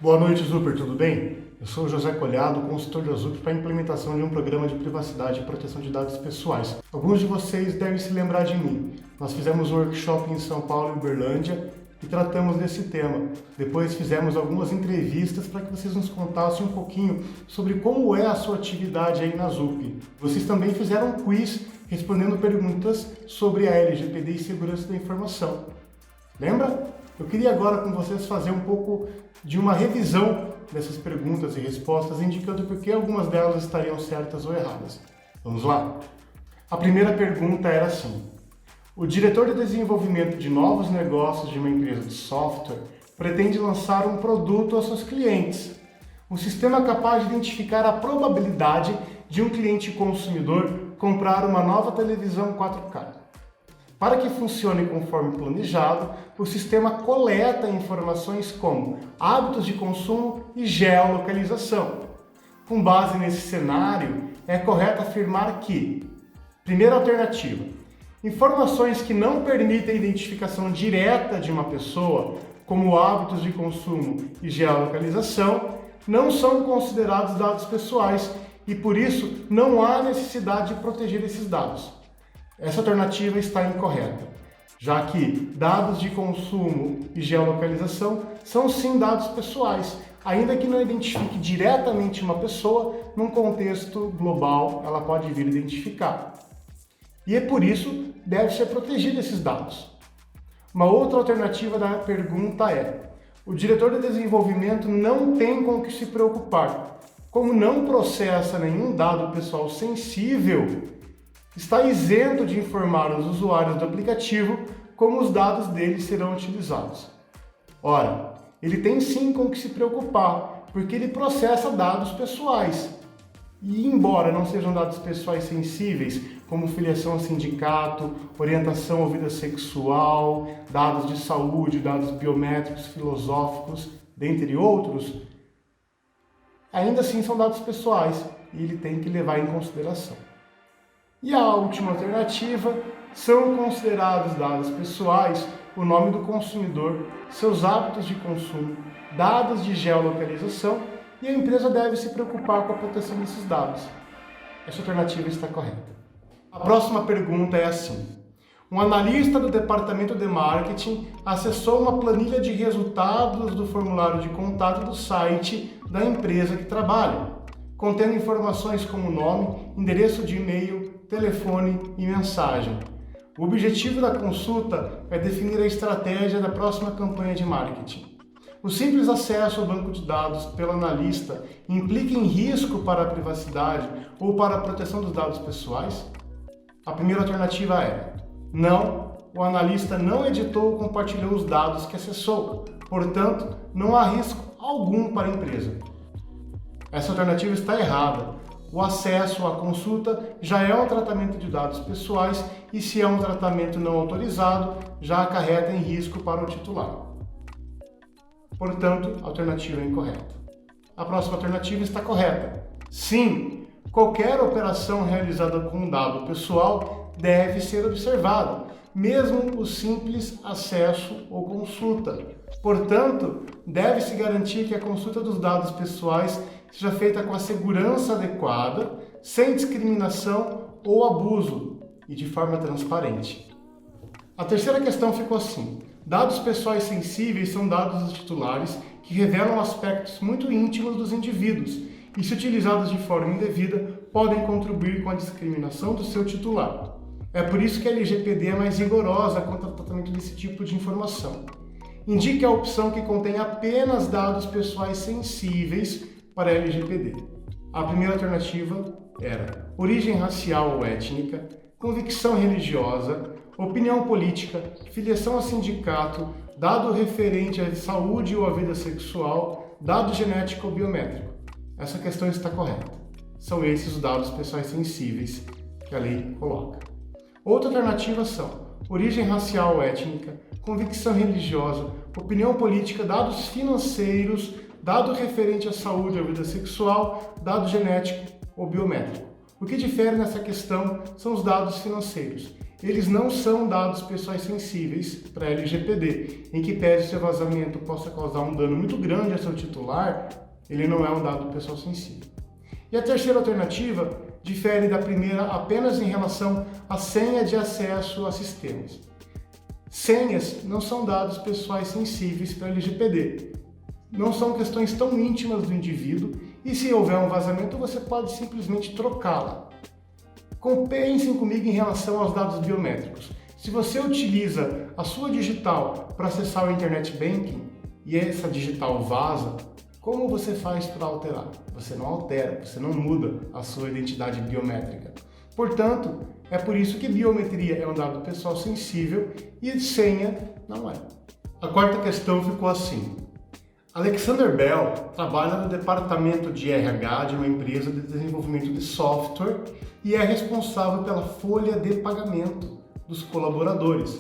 Boa noite, Zuper, tudo bem? Eu sou o José Colhado, consultor da Zuper para a implementação de um programa de privacidade e proteção de dados pessoais. Alguns de vocês devem se lembrar de mim. Nós fizemos um workshop em São Paulo e Uberlândia e tratamos desse tema. Depois fizemos algumas entrevistas para que vocês nos contassem um pouquinho sobre como é a sua atividade aí na Zuper. Vocês também fizeram um quiz respondendo perguntas sobre a LGPD e segurança da informação. Lembra? Eu queria agora com vocês fazer um pouco de uma revisão dessas perguntas e respostas, indicando por que algumas delas estariam certas ou erradas. Vamos lá? A primeira pergunta era assim: o diretor de desenvolvimento de novos negócios de uma empresa de software pretende lançar um produto aos seus clientes. Um sistema capaz de identificar a probabilidade de um cliente consumidor comprar uma nova televisão 4K. Para que funcione conforme planejado, o sistema coleta informações como hábitos de consumo e geolocalização. Com base nesse cenário, é correto afirmar que: primeira alternativa, informações que não permitem a identificação direta de uma pessoa, como hábitos de consumo e geolocalização, não são considerados dados pessoais e, por isso, não há necessidade de proteger esses dados. Essa alternativa está incorreta, já que dados de consumo e geolocalização são sim dados pessoais, ainda que não identifique diretamente uma pessoa, num contexto global ela pode vir identificar. E é por isso deve ser protegido esses dados. Uma outra alternativa da pergunta é: o diretor de desenvolvimento não tem com o que se preocupar. Como não processa nenhum dado pessoal sensível, está isento de informar os usuários do aplicativo como os dados deles serão utilizados. Ora, ele tem sim com o que se preocupar, porque ele processa dados pessoais. E embora não sejam dados pessoais sensíveis, como filiação a sindicato, orientação ou vida sexual, dados de saúde, dados biométricos, filosóficos, dentre outros, ainda assim são dados pessoais e ele tem que levar em consideração. E a última alternativa: são considerados dados pessoais o nome do consumidor, seus hábitos de consumo, dados de geolocalização, e a empresa deve se preocupar com a proteção desses dados. Essa alternativa está correta. A próxima pergunta é assim: um analista do departamento de marketing acessou uma planilha de resultados do formulário de contato do site da empresa que trabalha, contendo informações como nome, endereço de e-mail, telefone e mensagem. O objetivo da consulta é definir a estratégia da próxima campanha de marketing. O simples acesso ao banco de dados pelo analista implica em risco para a privacidade ou para a proteção dos dados pessoais? A primeira alternativa é: não, o analista não editou ou compartilhou os dados que acessou, portanto, não há risco algum para a empresa. Essa alternativa está errada. O acesso à consulta já é um tratamento de dados pessoais e, se é um tratamento não autorizado, já acarreta em risco para o titular. Portanto, a alternativa é incorreta. A próxima alternativa está correta. Sim, qualquer operação realizada com um dado pessoal deve ser observada, mesmo o simples acesso ou consulta. Portanto, deve-se garantir que a consulta dos dados pessoais seja feita com a segurança adequada, sem discriminação ou abuso e de forma transparente. A terceira questão ficou assim: dados pessoais sensíveis são dados dos titulares que revelam aspectos muito íntimos dos indivíduos e, se utilizados de forma indevida, podem contribuir com a discriminação do seu titular. É por isso que a LGPD é mais rigorosa quanto ao tratamento desse tipo de informação. Indique a opção que contém apenas dados pessoais sensíveis para a LGPD. A primeira alternativa era origem racial ou étnica, convicção religiosa, opinião política, filiação a sindicato, dado referente à saúde ou à vida sexual, dado genético ou biométrico. Essa questão está correta. São esses os dados pessoais sensíveis que a lei coloca. Outra alternativa são origem racial ou étnica, convicção religiosa, opinião política, dados financeiros, dado referente à saúde ou à vida sexual, dado genético ou biométrico. O que difere nessa questão são os dados financeiros. eles não são dados pessoais sensíveis para a LGPD, em que pese seu vazamento possa causar um dano muito grande a seu titular, ele não é um dado pessoal sensível. E a terceira alternativa difere da primeira apenas em relação à senha de acesso a sistemas. Senhas não são dados pessoais sensíveis para a LGPD. Não são questões tão íntimas do indivíduo e se houver um vazamento você pode simplesmente trocá-la. Pensem comigo em relação aos dados biométricos. Se você utiliza a sua digital para acessar o Internet Banking e essa digital vaza, como você faz para alterar? Você não altera, você não muda a sua identidade biométrica. Portanto, é por isso que biometria é um dado pessoal sensível e senha não é. A quarta questão ficou assim. Alexander Bell trabalha no departamento de RH de uma empresa de desenvolvimento de software e é responsável pela folha de pagamento dos colaboradores.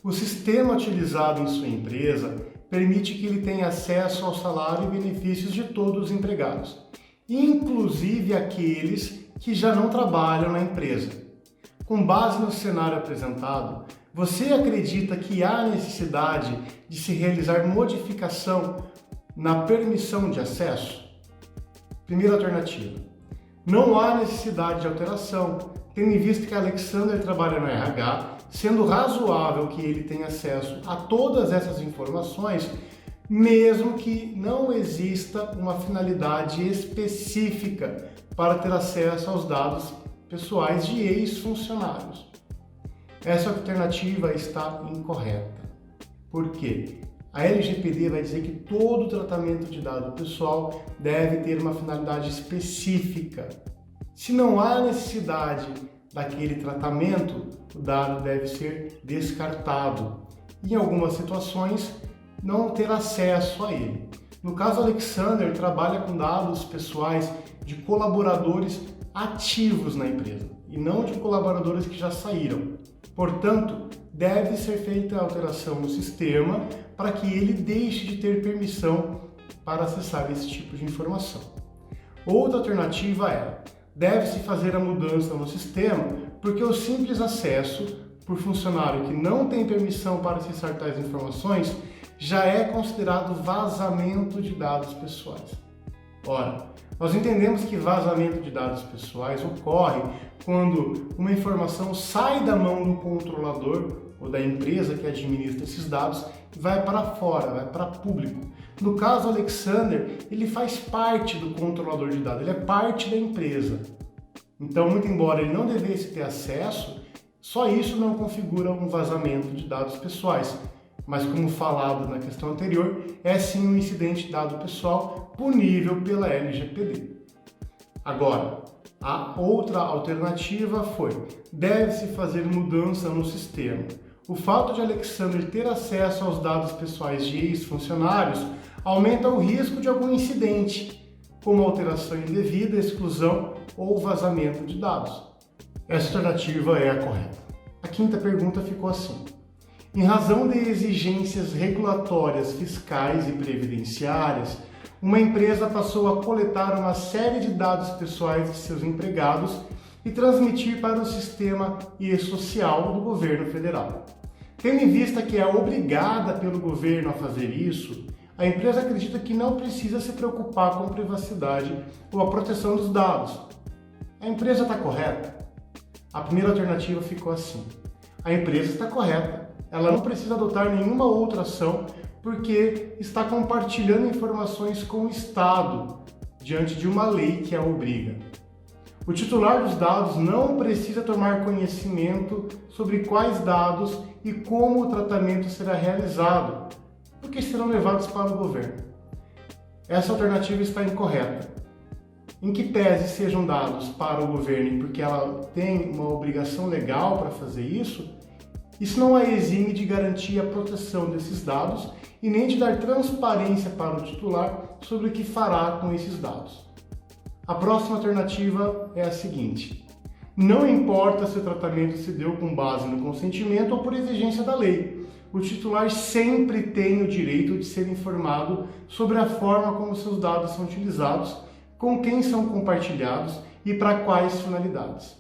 O sistema utilizado em sua empresa permite que ele tenha acesso ao salário e benefícios de todos os empregados, inclusive aqueles que já não trabalham na empresa. Com base no cenário apresentado, você acredita que há necessidade de se realizar modificação na permissão de acesso? Primeira alternativa. Não há necessidade de alteração, tendo em vista que Alexander trabalha no RH, sendo razoável que ele tenha acesso a todas essas informações, mesmo que não exista uma finalidade específica para ter acesso aos dados pessoais de ex-funcionários. Essa alternativa está incorreta. Por quê? A LGPD vai dizer que todo tratamento de dado pessoal deve ter uma finalidade específica. Se não há necessidade daquele tratamento, o dado deve ser descartado. Em algumas situações, não ter acesso a ele. No caso, Alexander trabalha com dados pessoais de colaboradores ativos na empresa e não de colaboradores que já saíram. Portanto, deve ser feita a alteração no sistema para que ele deixe de ter permissão para acessar esse tipo de informação. Outra alternativa é: deve-se fazer a mudança no sistema porque o simples acesso por funcionário que não tem permissão para acessar tais informações já é considerado vazamento de dados pessoais. Ora, nós entendemos que vazamento de dados pessoais ocorre quando uma informação sai da mão do controlador ou da empresa que administra esses dados e vai para fora, vai para público. No caso Alexander, ele faz parte do controlador de dados, ele é parte da empresa. Então, muito embora ele não devesse ter acesso, só isso não configura um vazamento de dados pessoais. Mas, como falado na questão anterior, é sim um incidente de dado pessoal punível pela LGPD. Agora, a outra alternativa foi: deve-se fazer mudança no sistema. O fato de Alexander ter acesso aos dados pessoais de ex-funcionários aumenta o risco de algum incidente, como alteração indevida, exclusão ou vazamento de dados. Essa alternativa é a correta. A quinta pergunta ficou assim: em razão de exigências regulatórias, fiscais e previdenciárias, uma empresa passou a coletar uma série de dados pessoais de seus empregados e transmitir para o sistema e-social do governo federal. Tendo em vista que é obrigada pelo governo a fazer isso, a empresa acredita que não precisa se preocupar com a privacidade ou a proteção dos dados. A empresa está correta? A primeira alternativa ficou assim: a empresa está correta. Ela não precisa adotar nenhuma outra ação porque está compartilhando informações com o Estado diante de uma lei que a obriga. O titular dos dados não precisa tomar conhecimento sobre quais dados e como o tratamento será realizado, porque serão levados para o governo. Essa alternativa está incorreta. Em que pese sejam dados para o governo porque ela tem uma obrigação legal para fazer isso não a exime de garantir a proteção desses dados e nem de dar transparência para o titular sobre o que fará com esses dados. A próxima alternativa é a seguinte: não importa se o tratamento se deu com base no consentimento ou por exigência da lei, o titular sempre tem o direito de ser informado sobre a forma como seus dados são utilizados, com quem são compartilhados e para quais finalidades.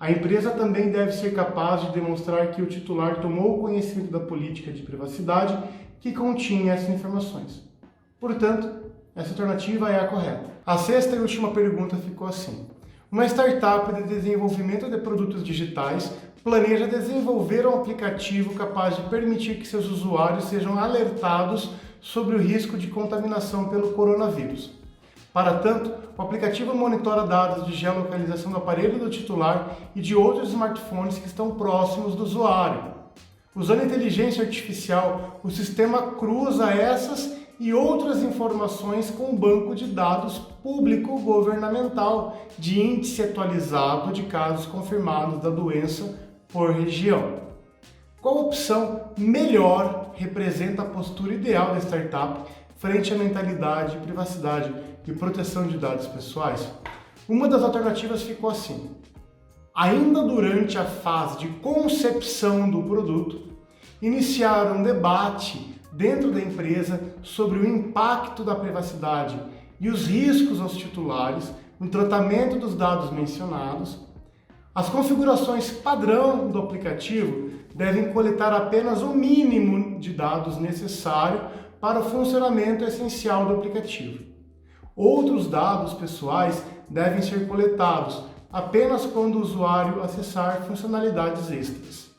A empresa também deve ser capaz de demonstrar que o titular tomou conhecimento da política de privacidade que continha essas informações. Portanto, essa alternativa é a correta. A sexta e última pergunta ficou assim: uma startup de desenvolvimento de produtos digitais planeja desenvolver um aplicativo capaz de permitir que seus usuários sejam alertados sobre o risco de contaminação pelo coronavírus. Para tanto, o aplicativo monitora dados de geolocalização do aparelho do titular e de outros smartphones que estão próximos do usuário. Usando inteligência artificial, o sistema cruza essas e outras informações com o banco de dados público governamental de índice atualizado de casos confirmados da doença por região. Qual opção melhor representa a postura ideal da startup frente à mentalidade de privacidade e proteção de dados pessoais? Uma das alternativas ficou assim: ainda durante a fase de concepção do produto, iniciar um debate dentro da empresa sobre o impacto da privacidade e os riscos aos titulares no tratamento dos dados mencionados. As configurações padrão do aplicativo devem coletar apenas o mínimo de dados necessário para o funcionamento essencial do aplicativo. Outros dados pessoais devem ser coletados apenas quando o usuário acessar funcionalidades extras.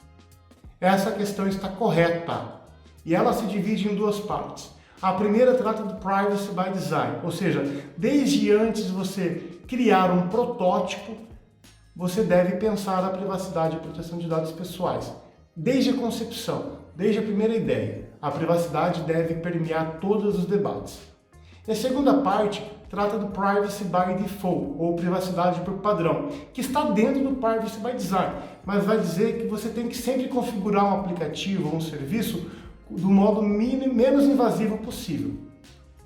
Essa questão está correta e ela se divide em duas partes. A primeira trata do Privacy by Design, ou seja, desde antes de você criar um protótipo, você deve pensar na privacidade e proteção de dados pessoais. Desde a concepção, desde a primeira ideia, a privacidade deve permear todos os debates. E a segunda parte trata do Privacy by Default, ou privacidade por padrão, que está dentro do Privacy by Design, mas vai dizer que você tem que sempre configurar um aplicativo ou um serviço do modo menos invasivo possível.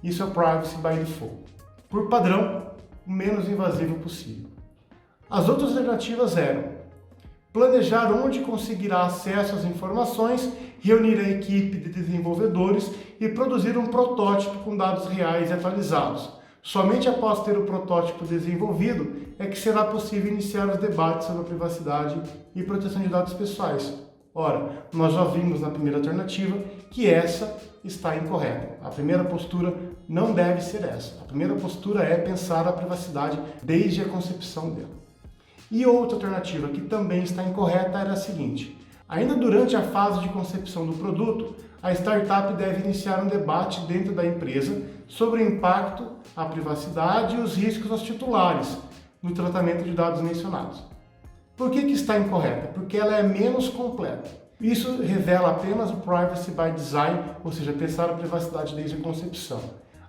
Isso é o Privacy by Default. Por padrão, o menos invasivo possível. As outras alternativas eram planejar onde conseguirá acesso às informações, reunir a equipe de desenvolvedores e produzir um protótipo com dados reais e atualizados. Somente após ter o protótipo desenvolvido é que será possível iniciar os debates sobre a privacidade e proteção de dados pessoais. Ora, nós já vimos na primeira alternativa que essa está incorreta. A primeira postura não deve ser essa. A primeira postura é pensar a privacidade desde a concepção dela. E outra alternativa que também está incorreta era a seguinte: ainda durante a fase de concepção do produto, a startup deve iniciar um debate dentro da empresa sobre o impacto à privacidade e os riscos aos titulares no tratamento de dados mencionados. Por que está incorreta? Porque ela é menos completa. Isso revela apenas o Privacy by Design, ou seja, pensar a privacidade desde a concepção.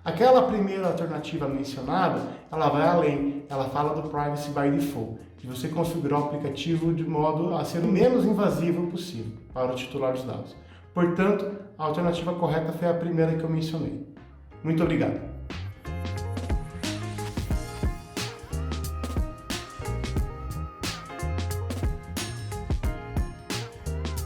Aquela primeira alternativa mencionada, ela vai além, ela fala do Privacy by Default, de você configurar o aplicativo de modo a ser o menos invasivo possível para o titular dos dados. Portanto, a alternativa correta foi a primeira que eu mencionei. Muito obrigado.